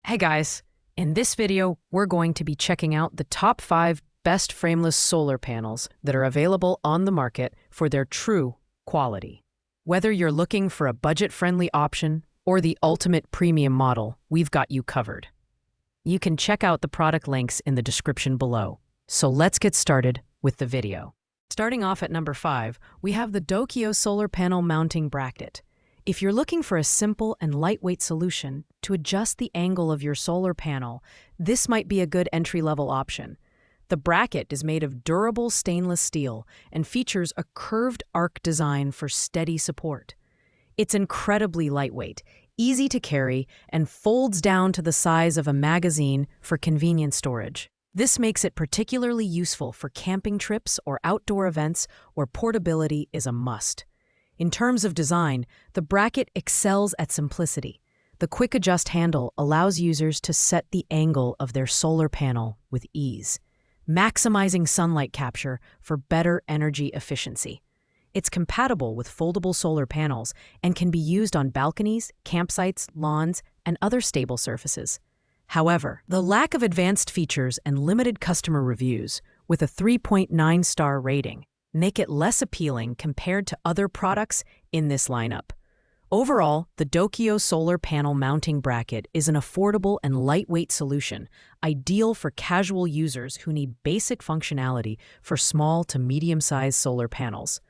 Hey guys, in this video, we're going to be checking out the top 5 best frameless solar panels that are available on the market for their true quality. Whether you're looking for a budget-friendly option or the ultimate premium model, we've got you covered. You can check out the product links in the description below. So let's get started with the video. Starting off at number 5, we have the DOKIO solar panel mounting bracket. If you're looking for a simple and lightweight solution to adjust the angle of your solar panel, this might be a good entry-level option. The bracket is made of durable stainless steel and features a curved arc design for steady support. It's incredibly lightweight, easy to carry, and folds down to the size of a magazine for convenient storage. This makes it particularly useful for camping trips or outdoor events where portability is a must. In terms of design, the bracket excels at simplicity. The quick adjust handle allows users to set the angle of their solar panel with ease, maximizing sunlight capture for better energy efficiency. It's compatible with foldable solar panels and can be used on balconies, campsites, lawns, and other stable surfaces. However, the lack of advanced features and limited customer reviews, with a 3.9-star rating, make it less appealing compared to other products in this lineup. Overall, the DOKIO solar panel mounting bracket is an affordable and lightweight solution, ideal for casual users who need basic functionality for small to medium-sized solar panels.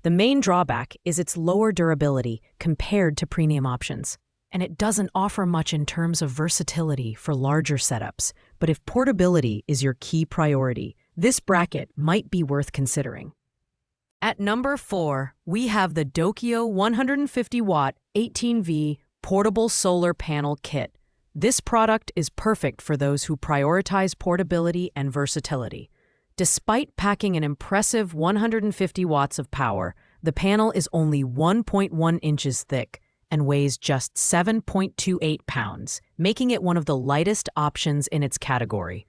The main drawback is its lower durability compared to premium options, and it doesn't offer much in terms of versatility for larger setups. But if portability is your key priority, this bracket might be worth considering. At number 4, we have the DOKIO 150-watt 18V portable solar panel kit. This product is perfect for those who prioritize portability and versatility. Despite packing an impressive 150 watts of power, the panel is only 1.1 inches thick and weighs just 7.28 pounds, making it one of the lightest options in its category.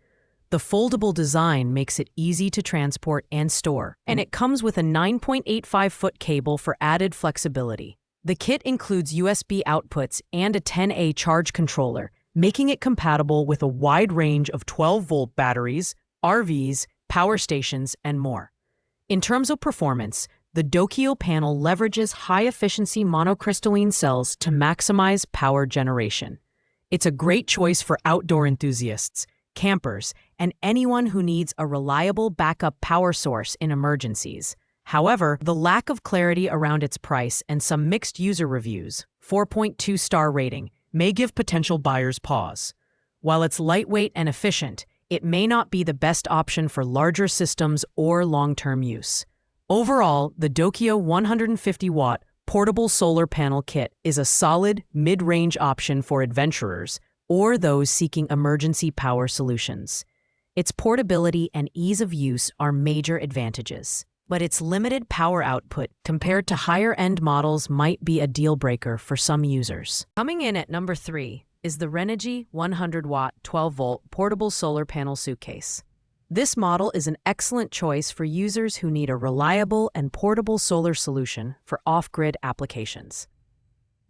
The foldable design makes it easy to transport and store, and it comes with a 9.85-foot cable for added flexibility. The kit includes USB outputs and a 10A charge controller, making it compatible with a wide range of 12-volt batteries, RVs, power stations, and more. In terms of performance, the DOKIO panel leverages high-efficiency monocrystalline cells to maximize power generation. It's a great choice for outdoor enthusiasts, campers, and anyone who needs a reliable backup power source in emergencies. However, the lack of clarity around its price and some mixed user reviews, 4.2-star rating, may give potential buyers pause. While it's lightweight and efficient, it may not be the best option for larger systems or long-term use. Overall, the DOKIO 150-watt portable solar panel kit is a solid, mid-range option for adventurers or those seeking emergency power solutions. Its portability and ease of use are major advantages, but its limited power output compared to higher-end models might be a deal-breaker for some users. Coming in at number 3 is the Renogy 100-watt 12-volt portable solar panel suitcase. This model is an excellent choice for users who need a reliable and portable solar solution for off-grid applications.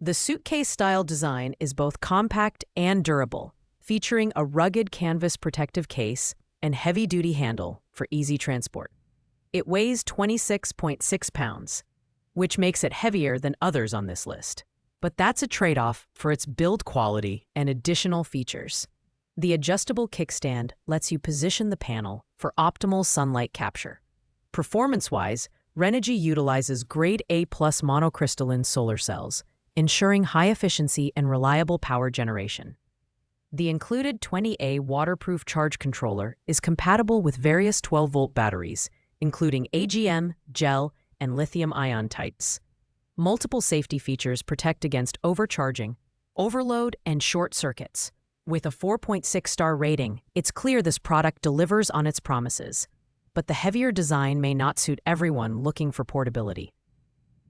The suitcase-style design is both compact and durable, featuring a rugged canvas protective case and heavy-duty handle for easy transport. It weighs 26.6 pounds, which makes it heavier than others on this list. But that's a trade-off for its build quality and additional features. The adjustable kickstand lets you position the panel for optimal sunlight capture. Performance-wise, Renogy utilizes grade A+ monocrystalline solar cells, ensuring high efficiency and reliable power generation. The included 20A waterproof charge controller is compatible with various 12-volt batteries, including AGM, gel, and lithium-ion types. Multiple safety features protect against overcharging, overload, and short circuits. With a 4.6-star rating, it's clear this product delivers on its promises. But the heavier design may not suit everyone looking for portability.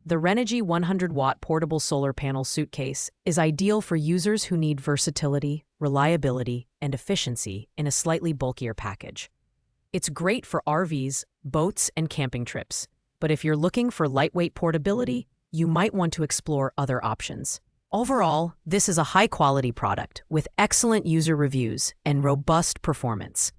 The Renogy 100-watt portable solar panel suitcase is ideal for users who need versatility, reliability, and efficiency in a slightly bulkier package. It's great for RVs, boats, and camping trips, but if you're looking for lightweight portability, you might want to explore other options. Overall, this is a high-quality product with excellent user reviews and robust performance.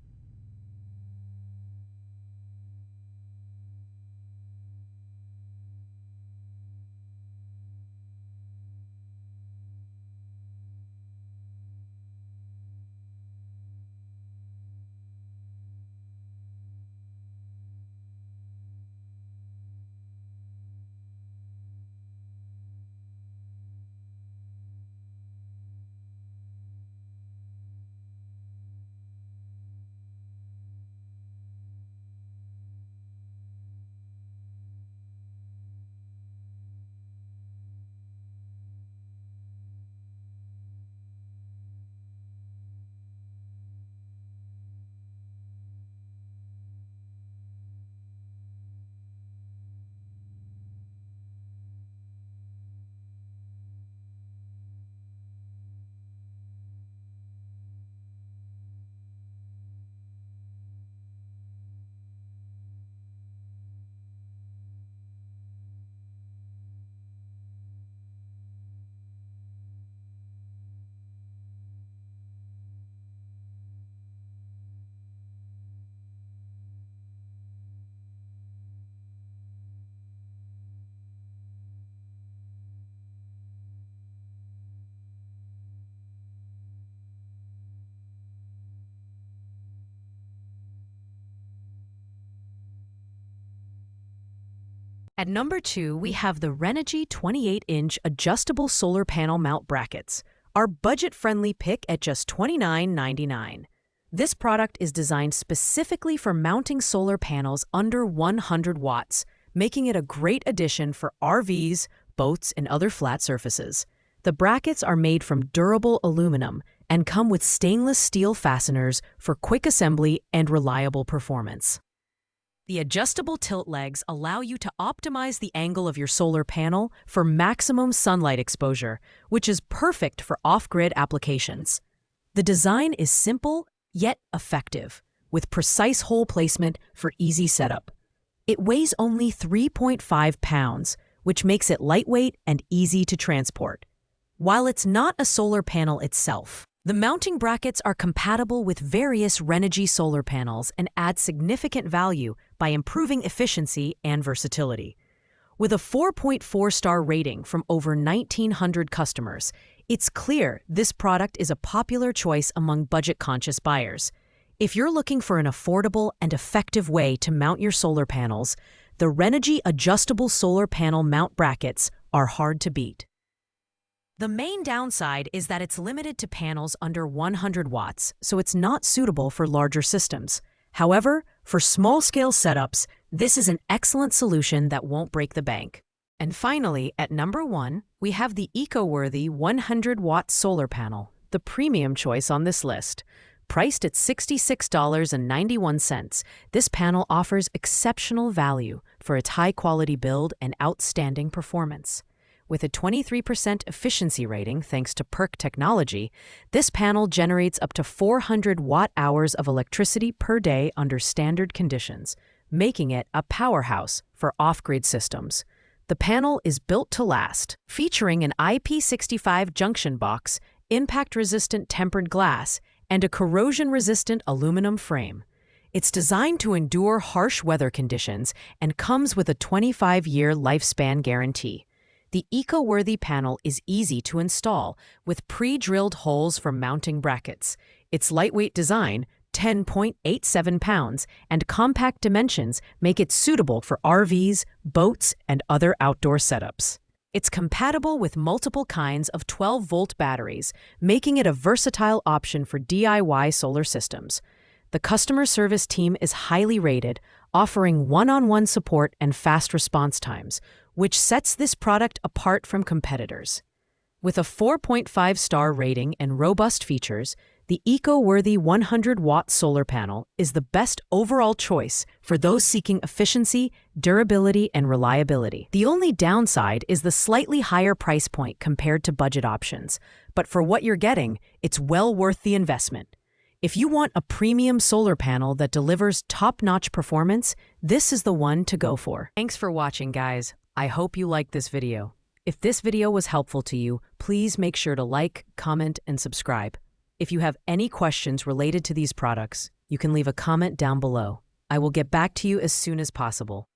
At number 2, we have the Renogy 28-inch adjustable solar panel mount brackets, our budget-friendly pick at just $29.99. This product is designed specifically for mounting solar panels under 100 watts, making it a great addition for RVs, boats, and other flat surfaces. The brackets are made from durable aluminum and come with stainless steel fasteners for quick assembly and reliable performance. The adjustable tilt legs allow you to optimize the angle of your solar panel for maximum sunlight exposure, which is perfect for off-grid applications. The design is simple yet effective, with precise hole placement for easy setup. It weighs only 3.5 pounds, which makes it lightweight and easy to transport. While it's not a solar panel itself, the mounting brackets are compatible with various Renogy solar panels and add significant value by improving efficiency and versatility. With a 4.4-star rating from over 1,900 customers, it's clear this product is a popular choice among budget-conscious buyers. If you're looking for an affordable and effective way to mount your solar panels, the Renogy adjustable solar panel mount brackets are hard to beat. The main downside is that it's limited to panels under 100 watts, so it's not suitable for larger systems. However, for small-scale setups, this is an excellent solution that won't break the bank. And finally, at number 1, we have the eco-worthy 100-watt solar panel, the premium choice on this list. Priced at $66.91, this panel offers exceptional value for its high-quality build and outstanding performance. With a 23% efficiency rating thanks to PERC technology, this panel generates up to 400 watt-hours of electricity per day under standard conditions, making it a powerhouse for off-grid systems. The panel is built to last, featuring an IP65 junction box, impact-resistant tempered glass, and a corrosion-resistant aluminum frame. It's designed to endure harsh weather conditions and comes with a 25-year lifespan guarantee. The eco-worthy panel is easy to install with pre-drilled holes for mounting brackets. Its lightweight design, 10.87 pounds, and compact dimensions make it suitable for RVs, boats, and other outdoor setups. It's compatible with multiple kinds of 12-volt batteries, making it a versatile option for DIY solar systems. The customer service team is highly rated, offering one-on-one support and fast response times, which sets this product apart from competitors. With a 4.5-star rating and robust features, the eco-worthy 100-watt solar panel is the best overall choice for those seeking efficiency, durability, and reliability. The only downside is the slightly higher price point compared to budget options, but for what you're getting, it's well worth the investment. If you want a premium solar panel that delivers top-notch performance, this is the one to go for. Thanks for watching, guys. I hope you liked this video. If this video was helpful to you, please make sure to like, comment, and subscribe. If you have any questions related to these products, you can leave a comment down below. I will get back to you as soon as possible.